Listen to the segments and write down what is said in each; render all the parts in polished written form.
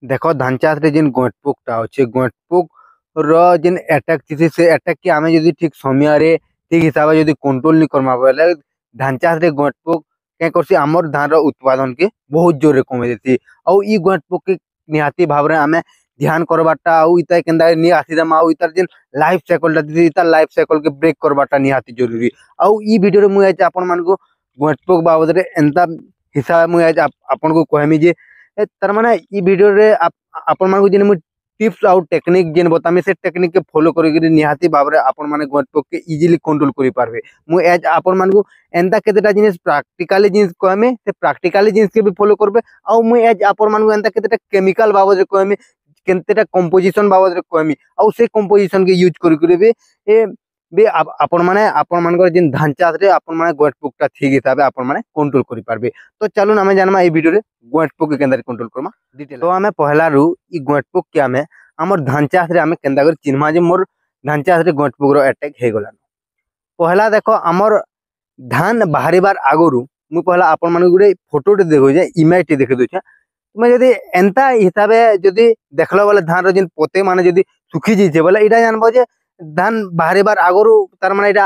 देखो धान चाष रे जिन गोटपुकटा अच्छे गोटपुक जिन अटैक थी से अटैक की आमे यदि ठीक समय रे ठीक हिसाब से यदि कंट्रोल नहीं करमा बेले धान चाष रे गोटपुक क्या करसी हमर धान रो उत्पादन के बहुत जोरे कमे देती और ई गोटपुक के निहाती भाव रे आमे ध्यान करबाटा आउ इता केंदा नि आसी दमा आउ इतार जिन लाइफ साइकिल ता इता लाइफ साइकिल के ब्रेक करबाटा निहाती जरूरी आउ ई वीडियो रे मु आज आपन मान को गोटपुक बाबद रे एंता हिसाब मु आज आपन को कहमी जे तार माने ई वीडियो रे आपन मान को जिन मु टिप्स आउट टेक्निक जिन बतामी से टेक्निक के फॉलो करी निहाती भाव रे आपन माने गोटपुक के इजीली कंट्रोल करि पारबे मु एज आपन मान को एंता केतेटा जिनिस प्रैक्टिकली जिनिस कहमे से प्रैक्टिकली जिनिस के भी फॉलो करबे आ मु एज आपन मान को एंता केतेटा केमिकल बाबद रे कहमे केतेटा कंपोजिशन बाबद रे कहमी आ से कंपोजिशन के यूज करी बे ए बे आपन मानकर जिन धान चाष रे आपन माने गोटपुकटा ठीक हिसाब आपन माने कंट्रोल करि पारबे। तो चलो आमे जानमा ए वीडियो रे गोटपुक के केंदा कंट्रोल करमा डिटेल। तो आमे पहला रु ई गोटपुक के आमे हमर धान चाष रे आमे केंदा कर चिन्हमा जे मोर धान चाष रे गोटपुक रो अटैक हे गला। पहला देखो हमर धान बाहरी बार आगरु मु पहला आपन माने गुडे फोटो टे देखो जे इमेज टे देखे दोछा तुमे जदी एंता हिसाबे जदी देखलो वाला धान रो जिन पोते माने जदी सुखी जिसे बोले इडा जानबो जे धान बाहरी बार आगरु तार माने इडा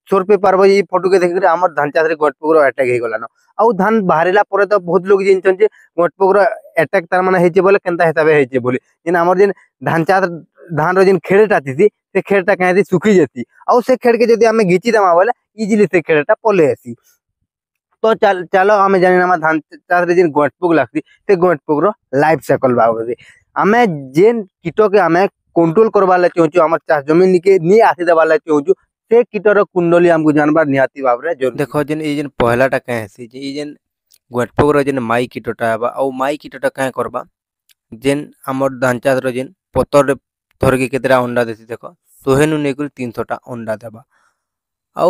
सोर पे पारबो ई फोटो के देखि हमर धान चाष रे गोटपुक रो अटैक हे गलानो आउ धान बाहरीला परे तो बहुत लोग जिनछन जे गोटपुक रो अटैक तार माने हेचे बोले केनता हिसाबे हेचे बोले जिन हमर जिन धान चाष धान रो जिन खेड़टा थी से खेड़टा कहे सुखी जेती आउ से खेड़ के जदी हमें घिची दमा बोले इजीली से खेड़टा पले आसी। तो चलो आमे जानि ना धान चाष रे जिन गोटपुक लागती से गोटपुक रो लाइफ साइकिल बाबद आमे जेन कीटो के आमे कंट्रोल करबा ला चाहूछु हमर चाष जमीन के नी आसी देबा ला चाहूछु से कीटर कुंडली हमको जानबार निहाती भाव रे जरूर। देखो जेन ई जेन पहलाटा कहे सी जे ई जेन गोटपुक रो जेन माई कीटटा बा औ माई कीटटा कहे करबा जेन हमर धान चाष रो जेन पतर धर के केतरा अंडा देसी देखो 100 नु नेकुल 300 टा अंडा देबा औ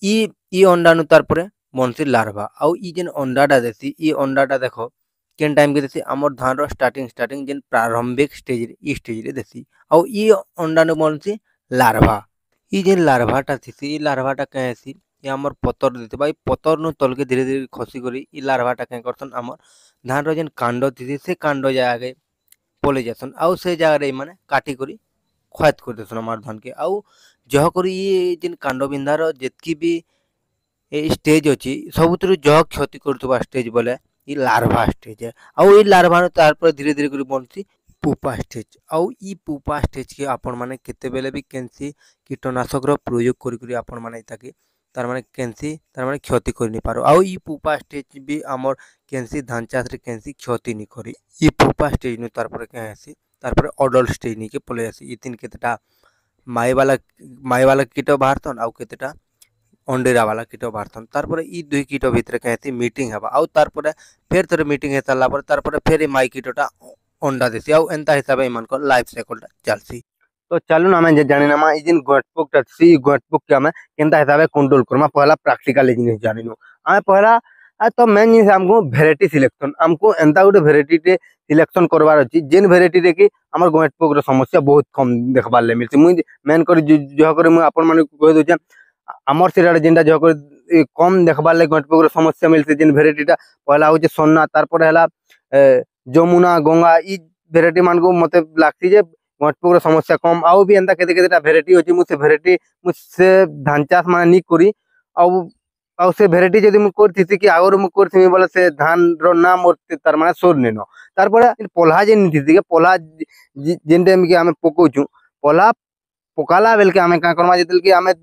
ई अंडा नु तार परे मनसी लार्वा औ ई जेन अंडाटा देसी ई अंडाटा देखो केन टाइम के देसी हमर धान रो स्टार्टिंग जेन प्रारंभिक स्टेज रे देसी औ ई अंडा नु मनसी लार्वा ई जेन लार्वाटा थीसी ई लार्वाटा कहेसी ये हमर पतर देते भाई पतर नु तल के धीरे धीरे खसी करी ई लार्वाटा कहे करसन हमर धान रो जेन कांडो थीसी से कांडो जागे पले जासन आउ से जगह रे माने काटी करी खैत कर देसन हमर धान के आउ जह करी ये जेन कांडो बिंधा रो जेतकी भी ए स्टेज अछि सबुतरु जह क्षति करतबा स्टेज बोले ई लार्वा स्टेज है आउ ई लार्वा तार पर धीरे धीरे करी बनसी पुपा स्टेज आउ ई पुपा स्टेज के आपण माने केते बेले भी केनसी कीटनाशक रो प्रयोग करी करी आपण माने ताके तार माने केनसी तार माने क्षति करि नि पारो आउ ई पुपा स्टेज भी हमर केनसी धान चाष रे केनसी क्षति नि करी ई पुपा स्टेज नु तार पर केसी तार पर अडल्ट स्टेज नि के पले आसी ई तीन केतेटा माई वाला कीट बाहरतन आउ केतेटा अंडेरा वाला कीट बाहरतन तार पर ई दुई कीट भितर केसी मीटिंग हबा आउ तार पर फेर तर मीटिंग हेतला पर तार पर फेर माई कीटटा अंडा देसी आउ एंता हिसाब ईमान को लाइफ साइकिल चलसी। तो चलो ना मैं जानि ना ई जिन गोटपुक सी गोटपुक के हमें केंता हिसाब कंट्रोल करमा पहला प्रैक्टिकल जिनिस जानि नो हमें पहला तो मेन जिनिस हमको वेराइटी सिलेक्शन हमको एंता गोटे वेराइटी टे सिलेक्शन करबार अछि जेन वेराइटी रे कि हमर गोटपुक रो समस्या बहुत कम देखबार ले मिलसी मुई मेन कर जह कर मुई आपन माने कह दोचे हमर सिराड जिनटा जह कर कम देखबार ले गोटपुक रो समस्या मिलसी जेन वेराइटी टा पहला होचे सोना तार पर हला जमुना गंगा ई वेराइटी मान को मते लागती जे गोटपुक समस्या कम आउ भी एंता केते केतेटा वेराइटी अछि मु से वेराइटी मु से धान चाष माने नी करी आउ से वेराइटी जदी मु करथि कि आगर मु करथि बोले से धान रो नाम मोर तार माने सोर नेनो तार पर पोल्हा जेन थि के पोल्हा जेन टाइम के हमें पकोचु पोल्हा पकाला बेल के हमें का करमा जेतल कि हमें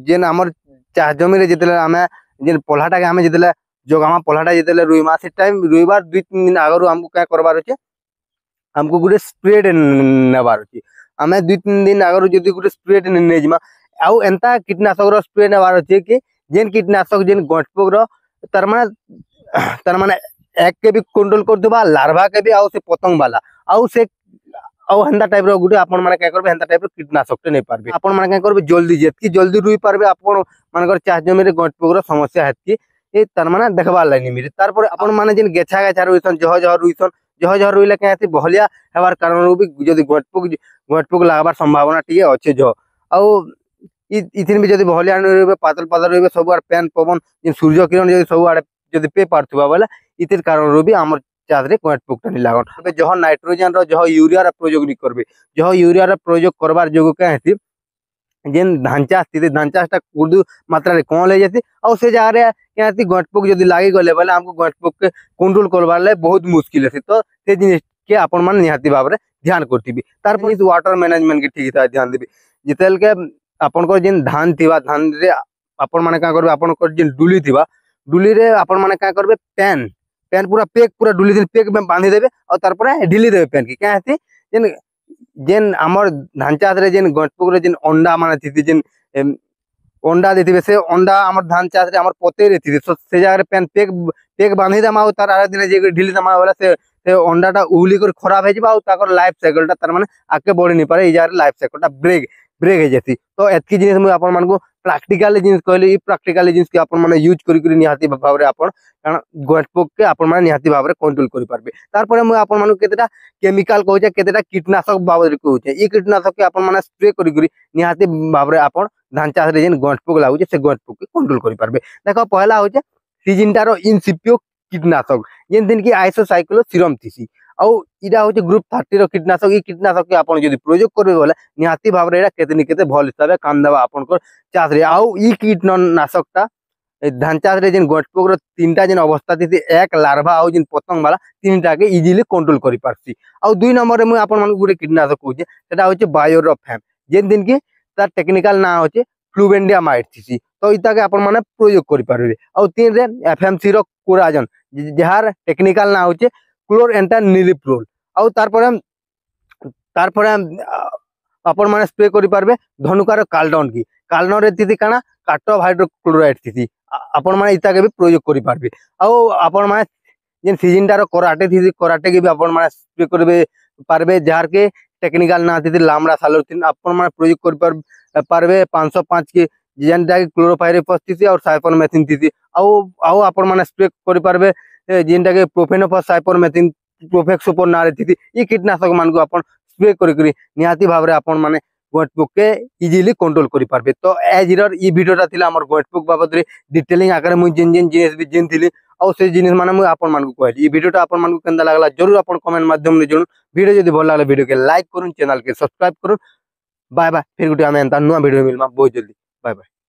जेन हमर चाष जमी रे जेतले हमें जेन पोल्हाटा के हमें जेतले जोगामा पोल्हाटा जेतले रुइमा से टाइम रुइबार 2-3 दिन आगर हमको क्या करबार अछि हमको गुटे स्प्रे नेबार अछि हमें 2-3 दिन आगर जदी गुटे स्प्रे ने जिमा आउ एंता कीटनाशक रो स्प्रे नेबार अछि कि जेन कीटनाशक जेन गोटपुक रो तार माने एक के भी कंट्रोल कर देबा लार्वा के भी आउ से पतंग वाला आउ से आउ हंदा टाइप रो गुटे आपन माने क्या करबे हंदा टाइप रो कीटनाशक ते नै पारबे आपन माने क्या करबे जल्दी जेतकी जल्दी रुई पारबे आपन मानकर चाष जमी रे गोटपुक रो समस्या हेतकी ए तार माने देखबा लाइनी मिले तार पर आपन माने जेन गेछा रुइसन जह जह रुइले कहते बहलिया हेबार कारण भी जदी गोटपुक लागबार संभावना टिए अच्छे जह आउ इथिन भी जदी बहलिया रहबे पातल रहबे सब आर पैन पवन जेन सूर्य किरण जदी सब आड़े जदी पे पारथुबा बोले इतिर कारण भी हमर चाष रे गॉंठ पोकटा नि लागन तबे जह नाइट्रोजन रो जह यूरिया रो प्रयोग नि करबे जह यूरिया रो प्रयोग करबार जोग का हेती जेन धान चाष थी धान चाष टा उर्दू मात्रा रे कम ले जाती और से जगह रे कहती गॉंठ पोक जदी लागी गले बोले हमको गॉंठ पोक के कंट्रोल करबार ले बहुत मुश्किल है तो से जिनिस के आपण मान निहाती भाव रे ध्यान करथिबी तार पर वाटर मैनेजमेंट के ठीक था ध्यान देबी जितेल के आपण को जेन धान थिबा धान रे आपण माने का करबे आपण को जेन डुली थिबा डुली रे आपण माने का करबे पेन पेन पूरा पेक पूरा डुली दिन पेक में बांधी देबे और तार पर ढिली देबे पेन की क्या हेती जेन जेन हमर धान चाष रे जेन गॉंठ पोक रे जेन अंडा माने थी जेन अंडा देथिबे से अंडा हमर धान चाष रे हमर पोते रे थी से जगह रे पेन पेक पेक बांधी दमा और तार आरे दिन जे ढिली दमा वाला से अंडाटा उली कर खराब हो लाइफ साइकिल तार माने आगे बढ़ी नहीं पारे लाइफ साइकिल ब्रेक ब्रेक हो जाती तो एतकी जिनिस मुझे आपण मानकु प्रैक्टिकल जिनिस कहली ई प्रैक्टिकल जिनिस के आपण माने यूज करी निहाती भाव रे आपण कारण गॉंठ पोक के आपण माने निहाती भाव रे कंट्रोल करि पारबे तार परे मुझे आपण मानकु केतेटा केमिकल कहूचे केतेटा कीटनाशक भाव रे कहूचे ई कीटनाशक के आपण माने स्प्रे करी निहाती भाव रे आपण धान चाष रे जेन गॉंठ पोक लागुचे से गॉंठ पोक के कंट्रोल करि पारबे देखो पहला होचे सिजिनटारो इनसिपियो कीटनाशक जेन दिन की आइसोसाइक्लोसिरम थीसी आउ इडा होचे ग्रुप 30 रो कीटनाशक ई कीटनाशक के आपण जदी प्रयोग करबे बोले निहाती भाव रे एडा केते नि केते भल हिसाबे काम देबा आपण को चाष रे आउ ई कीटनाशकटा धान चाष रे जेन गॉंठ पोक रो तीनटा जेन अवस्था थी एक लार्वा आउ जेन पतंग वाला तीनटा के इजीली कंट्रोल करि पारसी आउ दुई नंबर रे मु आपण मन गुटे कीटनाशक कहूचे सेटा होचे बायोरोफैम जेन दिन की तार टेक्निकल ना होचे फ्लुवेंडियामाइड थीसी तो इता के आपण माने प्रयोग करि पारबे आउ तीन रे एफएमसी रो कोराजन जहार टेक्निकल ना होचे क्लोरएंटानिलिप्रोल आउ तार पर आपण माने स्प्रे करि पारबे धनुकार काल्डन की काल्डन रे थी काना काटो हाइड्रोक्लोराइड थी आपण माने इता के भी प्रयोग करि पारबे आउ आपण माने जेन सीजनटार कराटे थी कराटे के भी आपण माने स्प्रे करबे पारबे जहार के टेक्निकल ना थी लामड़ा सालोथिन आपण माने प्रयोग करि पारबे 505 के जेनटा के क्लोरोपाइरिफॉस थी और साइपरमेथ्रिन थी आउ आपण माने स्प्रे करि पारबे जेनटा के प्रोफेनोफॉस साइपरमेथ्रिन प्रोफेक्सोपोर नारे थी ई कीटनाशक मान को आपण स्प्रे करी निहाती भाव रे आपण माने गॉंठ पोक के इजीली कंट्रोल करि पारबे तो एज इरर ई वीडियोटा थिला हमर गॉंठ पोक बाबत रे डिटेलिंग आकर मु जेन जेन जिनिस भी जेन थिली और से जिनिस माने मु आपण मान को कहली ई वीडियोटा आपण मान को केंदा लागला जरूर आपण कमेंट माध्यम रे जरूर वीडियो जदी भल लागला वीडियो के लाइक करूँ चैनल के सब्सक्राइब करूँ बाय बाय फिर गुटे आमे एंता नुआ वीडियो मिलमा बहुत जल्दी बाय बाय।